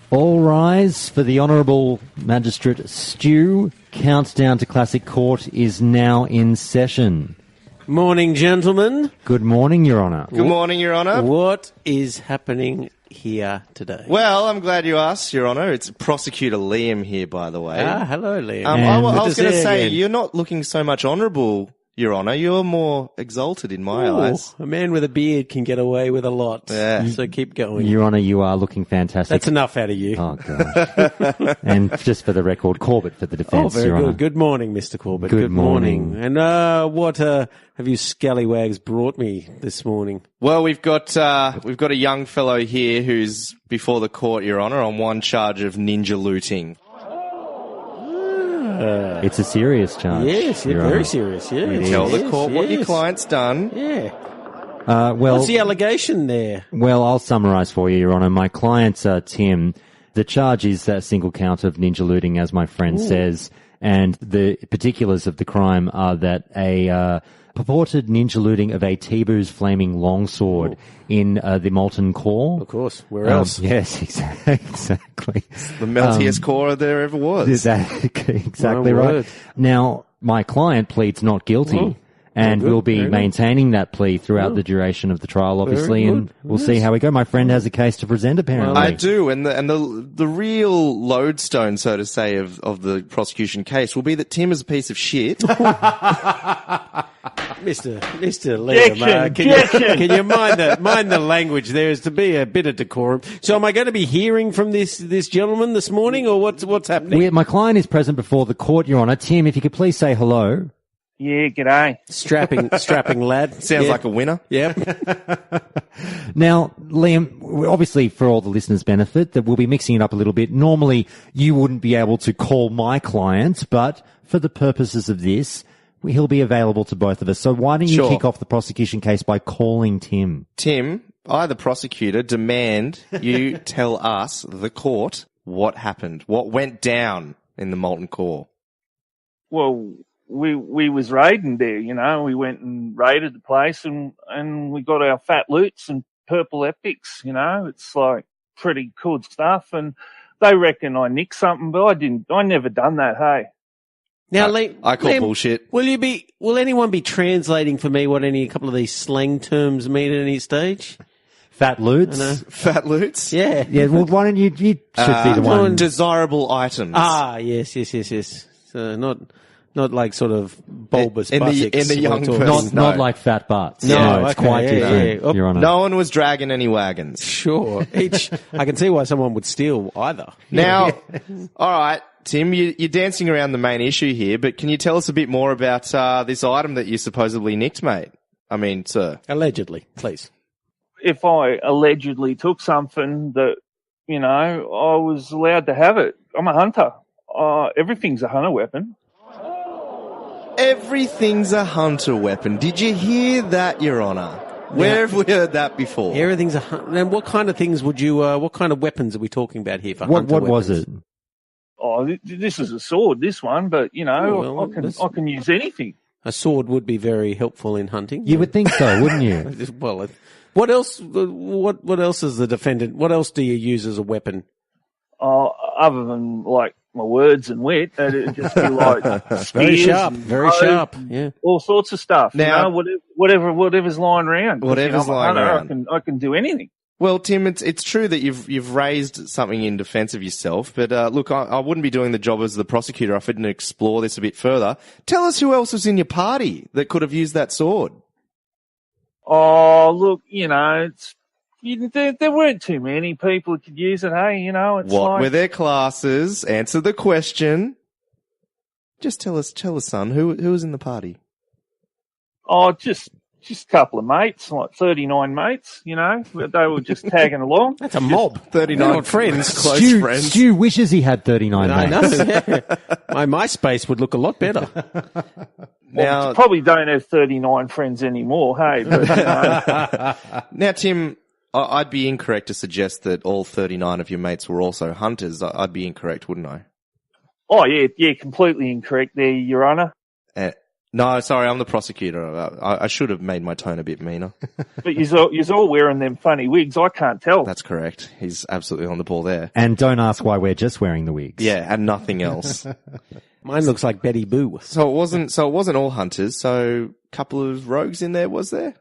All rise for the Honourable Magistrate Stew. Countdown to Classic Court is now in session. Morning, gentlemen. Good morning, Your Honour. Good morning, Your Honour. What is happening here today? Well, I'm glad you asked, Your Honour. It's Prosecutor Liam here, by the way. Hello, Liam. I was going to say, again. you're not looking so much honourable, Your Honour. You're more exalted in my eyes. A man with a beard can get away with a lot. Yeah. So keep going. Your Honour, you are looking fantastic. That's enough out of you. Oh, gosh. And just for the record, Corbett for the defence, very Your good. Honour. Good morning, Mr. Corbett. Good morning. And what have you scallywags brought me this morning? Well, we've got a young fellow here who's before the court, Your Honour, on one charge of ninja looting. It's a serious charge. Yes, Your very Honour. serious. Yes. Tell the Yes, court what your yes. client's done. Yeah. Well, What's the allegation there? Well, I'll summarise for you, Your Honour. My client, Tim, the charge is a single count of ninja looting, as my friend says, and the particulars of the crime are that a purported ninja looting of a Teebu's flaming longsword in the Molten Core. Of course. Where else? Yes, exactly. The meltiest core there ever was. Exactly My right. word. Now, my client pleads not guilty. Oh. And Very good, we'll be very good. maintaining that plea throughout the duration of the trial, obviously, Very and good. we'll see how we go. My friend has a case to present, apparently. I do, and the real lodestone, so to say, of the prosecution case will be that Tim is a piece of shit. Mr. Liam, can you mind the language there is to be a bit of decorum. So am I going to be hearing from this gentleman this morning, or what's happening? My client is present before the court, Your Honour. Tim, if you could please say hello. Yeah, g'day. Strapping lad. Sounds Yeah. like a winner. Yep. Now, Liam, obviously for all the listeners' benefit, that we'll be mixing it up a little bit. Normally, you wouldn't be able to call my client, but for the purposes of this, he'll be available to both of us. So why don't you Sure. kick off the prosecution case by calling Tim? Tim, I, the prosecutor, demand you tell us, the court, what happened, what went down in the Molten Core. Well, we was raiding there, you know. We went and raided the place and we got our fat loots and purple epics, you know. It's like pretty cool stuff. And they reckon I nicked something, but I didn't. I never done that, hey. Now, I call Liam, bullshit. Will anyone be translating for me what a couple of these slang terms mean at any stage? Fat Loots? I know. Fat loots? Yeah. Yeah, well, why don't you should be the one. Desirable items. Yes. So not like sort of bulbous In the- buttocks in the young we're talking. person. Not No. like fat butts. No, it's okay, quite yeah, different, yeah. Your Honour. No one was dragging any wagons. Sure. I can see why someone would steal either. Now, all right, Tim, you're dancing around the main issue here, but can you tell us a bit more about this item that you supposedly nicked, mate? I mean, sir. Allegedly, please. If I allegedly took something that, you know, I was allowed to have it. I'm a hunter. Everything's a hunter weapon. Everything's a hunter weapon. Did you hear that, Your Honour? Where have we heard that before? Everything's and what kind of things would you? What kind of weapons are we talking about here for? What hunter was weapons? it? Oh, this is a sword, this one, but, you know, Oh, well, I can use anything. A sword would be very helpful in hunting. You would think so, wouldn't you? Well, what else? What else is the defendant? What else do you use as a weapon? Other than, like, my words and wit, it'd just be like Very spears sharp. and Very bows sharp. and Yeah. all sorts of stuff. Now- you know, whatever's lying around. 'Cause, Whatever's I'm a lying hunter, around. I can do anything. Well, Tim, it's true that you've raised something in defence of yourself, but look, I wouldn't be doing the job as the prosecutor if I didn't explore this a bit further. Tell us who else was in your party that could have used that sword. Oh, look, you know, there weren't too many people who could use it. Hey, you know, it's What like were their classes? Answer the question. Just tell us, son, who was in the party? just a couple of mates, like 39 mates. You know, they were just tagging along. That's a mob. 39 They're friends. close friends. Stu wishes he had 39 I mates. know. Yeah. My MySpace would look a lot better. Now, Probably don't have 39 friends anymore. Hey, but, you know, now, Tim, I'd be incorrect to suggest that all 39 of your mates were also hunters. I'd be incorrect, wouldn't I? oh yeah, completely incorrect there, Your Honour. No, sorry, I'm the prosecutor. I should have made my tone a bit meaner. But you're all wearing them funny wigs. I can't tell. That's correct. He's absolutely on the ball there. And don't ask why we're just wearing the wigs. Yeah, and nothing else. Mine looks like Betty Boo. So it wasn't all hunters. So a couple of rogues in there, was there?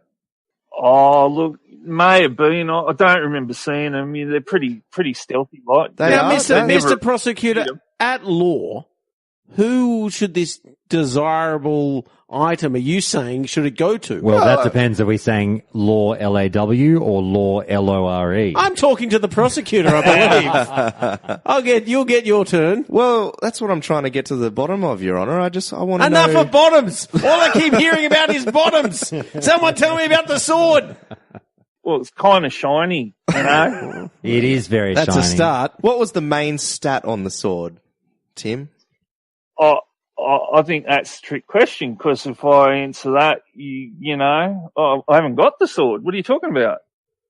Oh, look, may have been. I don't remember seeing them. They're pretty stealthy, like. Now, Mr. Prosecutor, at law, who should this desirable item, are you saying, should it go to? Well, that depends. Are we saying law L-A-W or law L-O-R-E? I'm talking to the prosecutor, I believe. You'll get your turn. Well, that's what I'm trying to get to the bottom of, Your Honour. I want to know... Enough of bottoms! All I keep hearing about is bottoms! Someone tell me about the sword! Well, it's kind of shiny, you know? It is very shiny. That's a start. What was the main stat on the sword, Tim? I think that's a trick question, because if I answer that, you know, I haven't got the sword. What are you talking about?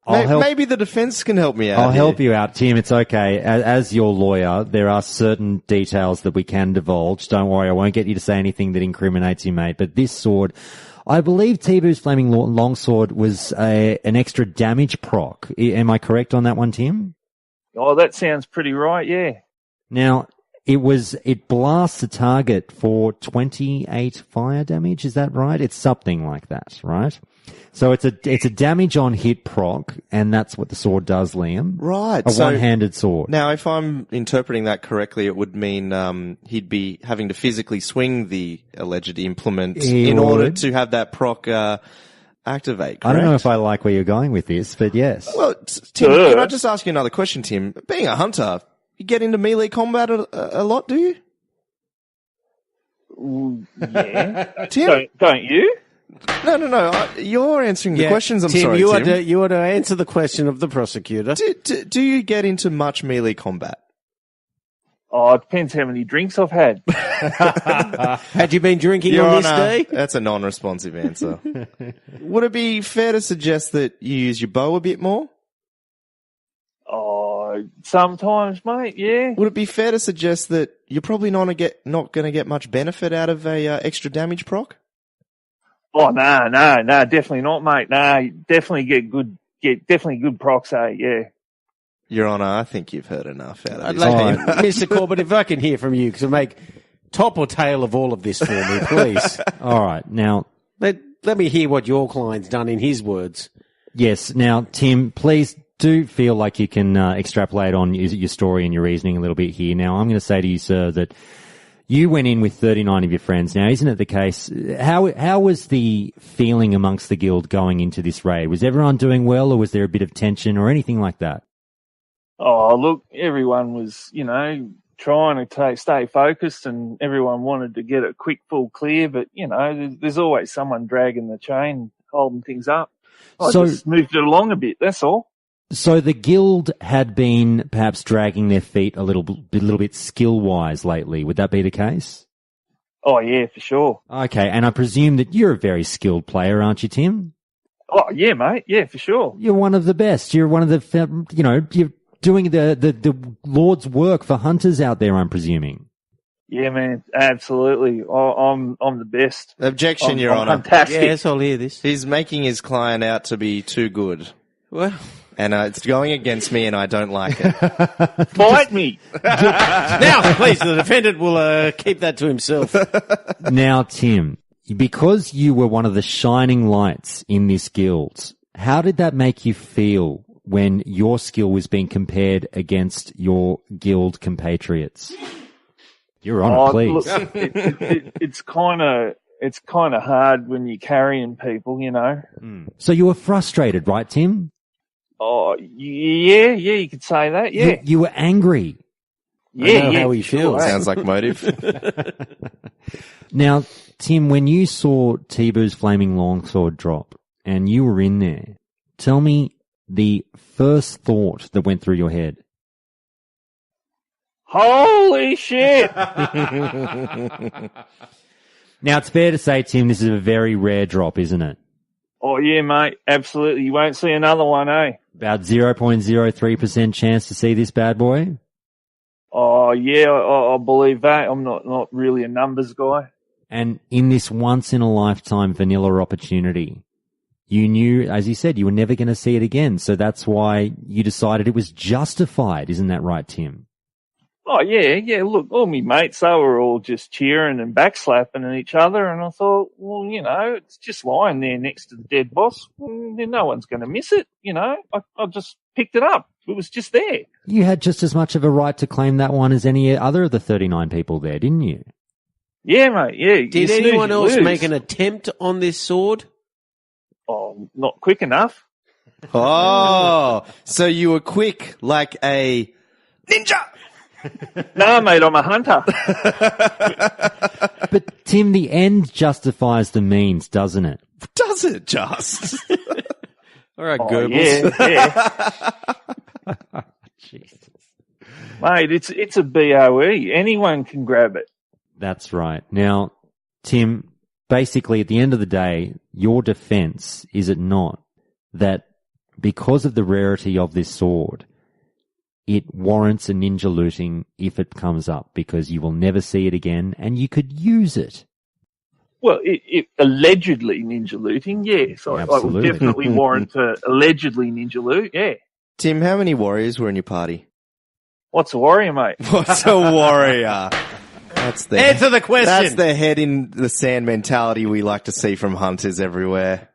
Maybe the defence can help me out. I'll help you out, Tim. It's okay. As your lawyer, there are certain details that we can divulge. Don't worry, I won't get you to say anything that incriminates you, mate. But this sword, I believe Teebu's Flaming Longsword was an extra damage proc. Am I correct on that one, Tim? Oh, that sounds pretty right, yeah. Now, it blasts a target for 28 fire damage, is that right? It's something like that, right? So it's a damage on hit proc, and that's what the sword does, Liam. Right. A one-handed sword. Now, if I'm interpreting that correctly, it would mean he'd be having to physically swing the alleged implement in order to have that proc activate, correct? I don't know if I like where you're going with this, but yes. Well, Tim, can I just ask you another question, Tim? Being a hunter, you get into melee combat a lot, do you? Yeah. Tim? Don't you? No. You're answering the questions. I'm Tim, sorry, Tim. You are to answer the question of the prosecutor. Do you get into much melee combat? Oh, it depends how many drinks I've had. Had you been drinking on this day? That's a non-responsive answer. Would it be fair to suggest that you use your bow a bit more? Oh, sometimes, mate, yeah. Would it be fair to suggest that you're probably not going to get much benefit out of a extra damage proc? Oh, no, definitely not, mate. No, you definitely get good procs, yeah. Your Honour, I think you've heard enough out of I'd this. like Mr. Corbett, if I can hear from you, to make top or tail of all of this for me, please. All right. Now, let me hear what your client's done in his words. yes. Now, Tim, please do feel like you can extrapolate on your story and your reasoning a little bit here. Now, I'm going to say to you, sir, that you went in with 39 of your friends. Now, isn't it the case? How was the feeling amongst the guild going into this raid? Was everyone doing well, or was there a bit of tension or anything like that? Oh, look, everyone was, you know, trying to stay focused, and everyone wanted to get a quick full clear, but, you know, there's always someone dragging the chain, holding things up. I just moved it along a bit, that's all. So the guild had been perhaps dragging their feet a little bit skill-wise lately. Would that be the case? Oh, yeah, for sure. Okay, and I presume that you're a very skilled player, aren't you, Tim? Oh, yeah, mate, yeah, for sure. You're one of the best. You're one of the, you know, you're doing the Lord's work for hunters out there, I'm presuming. Yeah, man, absolutely. I'm the best. Objection, Your Honour. Fantastic. Yes, I'll hear this. He's making his client out to be too good. Well, and it's going against me, and I don't like it. Fight me. now, please, the defendant will keep that to himself. Now, Tim, because you were one of the shining lights in this guild, how did that make you feel when your skill was being compared against your guild compatriots? Your Honour, please. Look, it's kind of hard when you're carrying people, you know. So you were frustrated, right, Tim? Oh, yeah, you could say that, yeah. You were angry. Yeah, I know how he feels. Sounds like motive. Now, Tim, when you saw Teebu's Flaming Longsword drop and you were in there, tell me the first thought that went through your head. Holy shit! Now, it's fair to say, Tim, this is a very rare drop, isn't it? Oh, yeah, mate, absolutely. You won't see another one, eh? About 0.03% chance to see this bad boy? Oh, yeah, I believe that. I'm not really a numbers guy. And in this once-in-a-lifetime vanilla opportunity, you knew, as you said, you were never going to see it again. So that's why you decided it was justified. Isn't that right, Tim? Oh, yeah. Look, all my mates, they were all just cheering and backslapping at each other. And I thought, well, it's just lying there next to the dead boss. No one's going to miss it, I just picked it up. It was just there. You had just as much of a right to claim that one as any other of the 39 people there, didn't you? Yeah, mate, yeah. Did anyone else make an attempt on this sword? Oh, not quick enough. Oh, so you were quick like a ninja. No, mate, I'm a hunter. But, Tim, the end justifies the means, doesn't it? Does it just? All right, Goebbels. Yeah. Jesus. Mate, it's a BOE. Anyone can grab it. That's right. Now, Tim, basically at the end of the day, your defense, is it not, that because of the rarity of this sword, it warrants a ninja looting if it comes up, because you will never see it again and you could use it. Well, it allegedly ninja looting, yes. I would definitely warrant allegedly ninja loot, yeah. Tim, how many warriors were in your party? What's a warrior, mate? What's a warrior? Answer the question. That's the head in the sand mentality we like to see from hunters everywhere.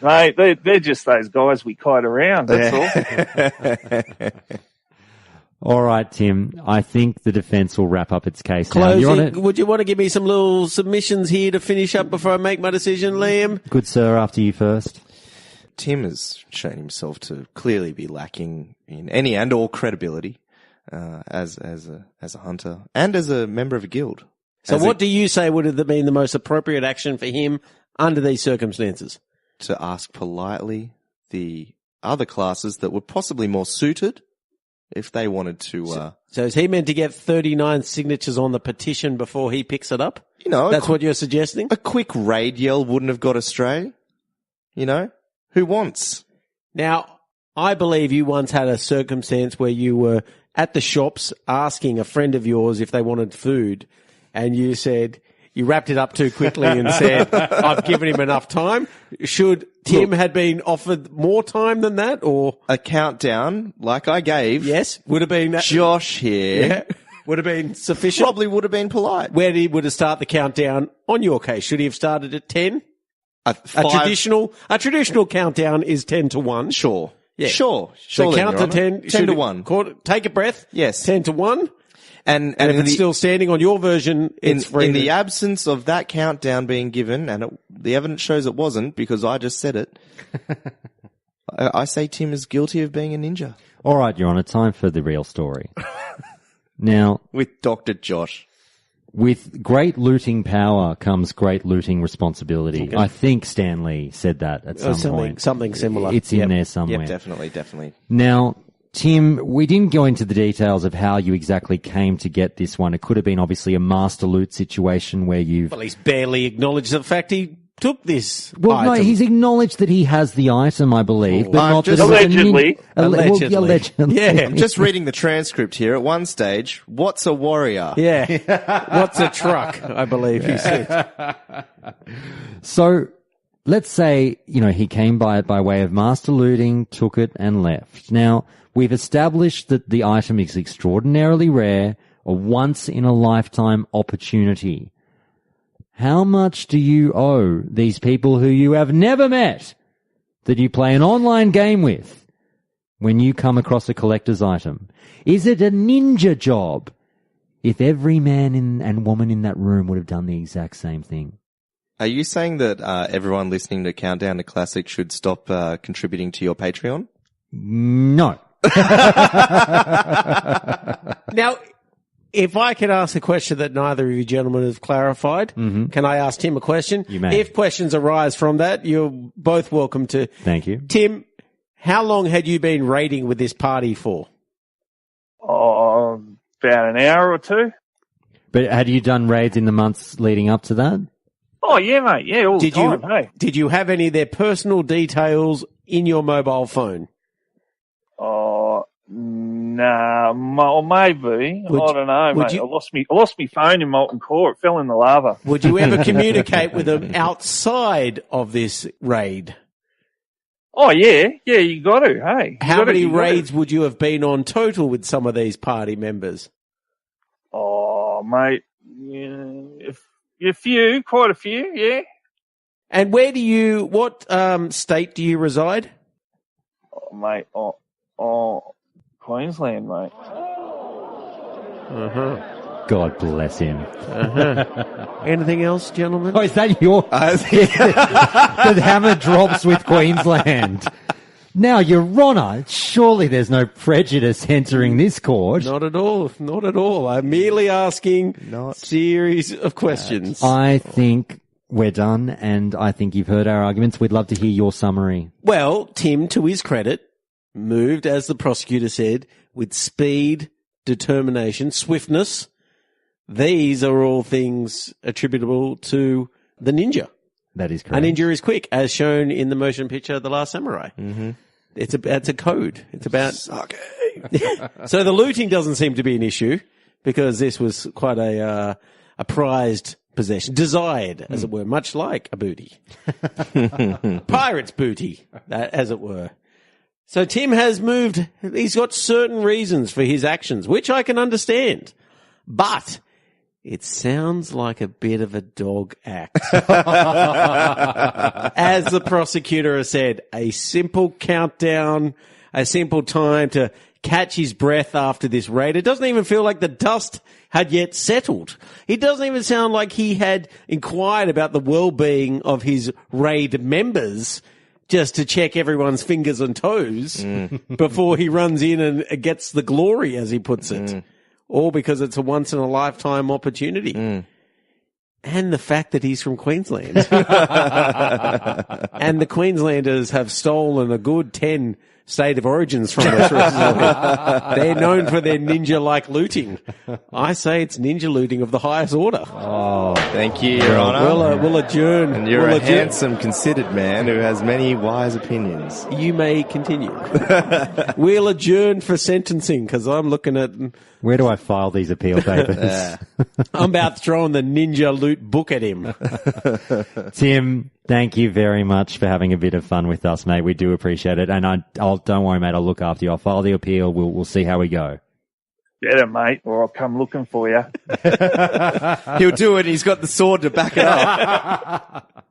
Mate, they're just those guys we kite around, that's all. All right, Tim, I think the defense will wrap up its case Closing, would you want to give me some little submissions here to finish up before I make my decision, Liam? Good sir, after you first. Tim has shown himself to clearly be lacking in any and all credibility as a hunter and as a member of a guild. So what do you say would have been the most appropriate action for him under these circumstances? To ask politely the other classes that were possibly more suited if they wanted to... So is he meant to get 39 signatures on the petition before he picks it up? That's what you're suggesting? A quick raid yell wouldn't have got astray. Who wants? Now, I believe you once had a circumstance where you were at the shops asking a friend of yours if they wanted food, and you said... You wrapped it up too quickly and said, I've given him enough time. Should Tim had been offered more time than that, or? A countdown, like I gave. Yes, would have been. Josh here. Yeah, would have been sufficient. Probably would have been polite. Where would he start the countdown on your case? Should he have started at 10? A traditional countdown is 10 to 1. Sure. Yeah. Sure. So count to 10. 10 to 1. Take a breath. Yes. 10 to 1. And if it's still standing on your version, it's free. In the absence of that countdown being given, and the evidence shows it wasn't because I just said it, I say Tim is guilty of being a ninja. All right, Your Honour, time for the real story. Now, with Dr. Josh. With great looting power comes great looting responsibility. Okay. I think Stan Lee said that at some point. Something similar. It's in there somewhere. Yep, definitely. Now, Tim, we didn't go into the details of how you exactly came to get this one. It could have been obviously a master loot situation where you've... Well, he's barely acknowledged the fact he took this Well, item. No, he's acknowledged that he has the item, I believe. But not just that allegedly. Allegedly. Yeah. I'm just reading the transcript here. At one stage, what's a warrior? Yeah. What's a truck, I believe he said. So... let's say, he came by it by way of master looting, took it, and left. Now, we've established that the item is extraordinarily rare, a once-in-a-lifetime opportunity. How much do you owe these people who you have never met that you play an online game with when you come across a collector's item? Is it a ninja job if every man and woman in that room would have done the exact same thing? Are you saying that everyone listening to Countdown to Classic should stop contributing to your Patreon? No. Now, if I could ask a question that neither of you gentlemen have clarified, can I ask Tim a question? You may. If questions arise from that, you're both welcome to. Thank you. Tim, how long had you been raiding with this party for? Oh, about an hour or two. But had you done raids in the months leading up to that? Oh, yeah, mate. Yeah, all the time, hey. Did you have any of their personal details in your mobile phone? Oh, Nah, or maybe. I don't know, mate. you- I lost me phone in Molten Core. It fell in the lava. Would you ever communicate with them outside of this raid? Oh, yeah. Yeah, you got to, hey. How many raids would you have been on total with some of these party members? Oh, mate. Yeah, quite a few, yeah. And what state do you reside? Oh, mate, Queensland, mate. God bless him. Anything else, gentlemen? Oh, is that your... the hammer drops with Queensland. Now, Your Honour, surely there's no prejudice entering this court. Not at all. Not at all. I'm merely asking series of questions. I think we're done, and I think you've heard our arguments. We'd love to hear your summary. Well, Tim, to his credit, moved, as the prosecutor said, with speed, determination, swiftness. These are all things attributable to the ninja. That is correct. A ninja is quick, as shown in the motion picture The Last Samurai. Mm-hmm. It's a code. It's about... Sake. So the looting doesn't seem to be an issue because this was quite a prized possession, desired, as it were, much like a booty. Pirate's booty, as it were. So Tim has moved. He's got certain reasons for his actions, which I can understand. But it sounds like a bit of a dog act. As the prosecutor has said, a simple countdown, a simple time to catch his breath after this raid. It doesn't even feel like the dust had yet settled. It doesn't even sound like he had inquired about the well-being of his raid members just to check everyone's fingers and toes before he runs in and gets the glory, as he puts it. All because it's a once-in-a-lifetime opportunity. And the fact that he's from Queensland. And the Queenslanders have stolen a good 10 state of origins from us recently. They're known for their ninja-like looting. I say it's ninja looting of the highest order. Oh, thank you, Your Honour. We'll adjourn. And you're a handsome, considered man who has many wise opinions. You may continue. We'll adjourn for sentencing because I'm looking at... Where do I file these appeal papers? I'm about throwing the ninja loot book at him. Tim, thank you very much for having a bit of fun with us, mate. We do appreciate it. And don't worry, mate. I'll look after you. I'll file the appeal. We'll see how we go. Better, mate, or I'll come looking for you. He'll do it. He's got the sword to back it up.